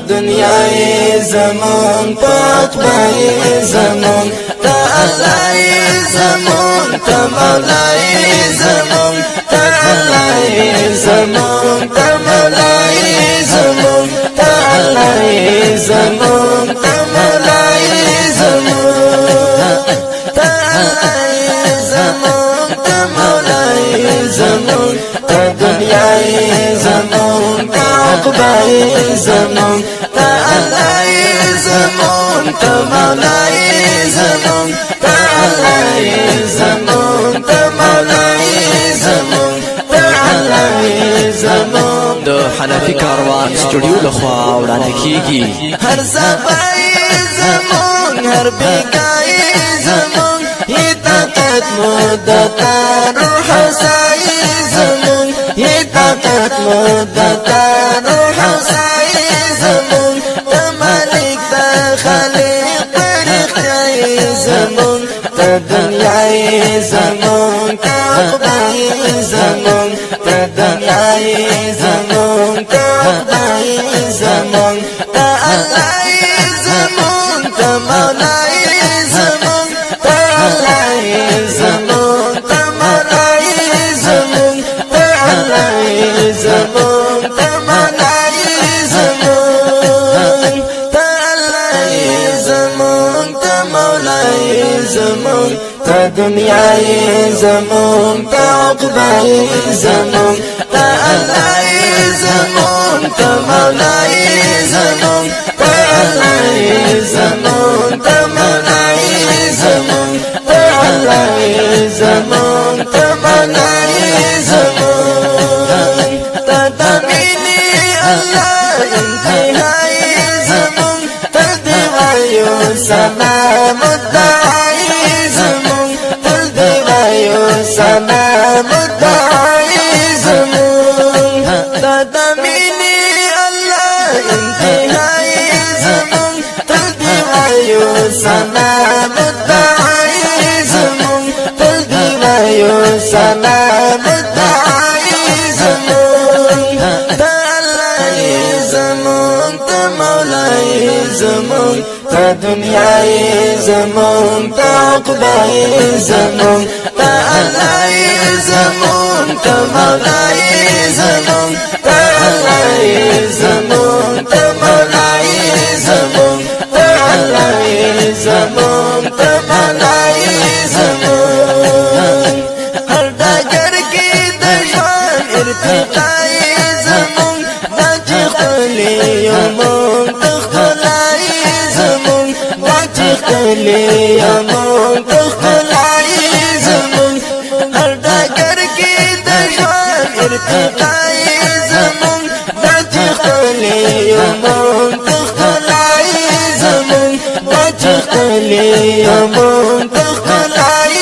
دنیای زمان پاک بای زمان تا علای زمان تا مولای زمان تا علای زمان تا مولای زمان تا علای زمان تا مولای زمان تا علای زمان تا مولای زمان تا دنیای زمان تا عقبای زمان زمان تا مولای زمان تا علای زمان تا مولای زمان تا علای زمان د حنفي کاروان سټوډیو لخوا وړاندې کیږي هر صفای زمان هر بیگای زمان هدایت مدت روح سای زمان هدایت مدت روح سای زمان زمان تا دنیای زمان تا عقبای زمان تا دنیای زمان تا عقبای زمان تا علای زمان تا مولای زمان تا علای زمان تا مولای زمان تا علای زمان تا مولای زمان تا علای زمان تا مولای زمان تا دنیای زمان تا عقبای زمان تا علای زمان تا مولای زمان تا علای زمان تا مولای زمان تا علای زمان تا مولای زمان تا تمینی الله انتهای زمان تا دیوایو سلام الدعای زمان تا دیوایو سلام الدعای زمان تا تمینی الله انتهای زمان تا دیوایو سلام الدعای زمان تا دیوایو سلام الدعای زمان تا علای زمان تا مولای زمان تا دنیای زمان تا عقبای زمان تا علای زمان تا مولای زمان تا علای زمان تا مولای زمان تا علای زمان تا مولای زمان هر دگر کی دشمن ارتقای زمان باچ خلی یمون تخلای زمان باچ خلی یمون تخلای زمان هر دگر کی دشمن ارتقای زمان باچ خلی یمون تخلای زمان باچ خلی یمون تخلای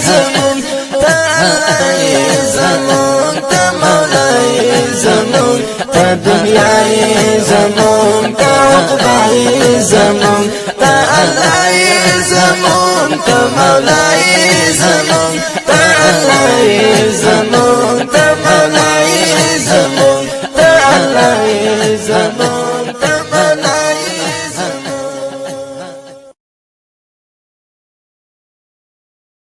زمان تا علای زمان تا مولای زمان تا دنیای زمان تا عقبای زمان تا علای زمان تا مولای زمان تا علای زمان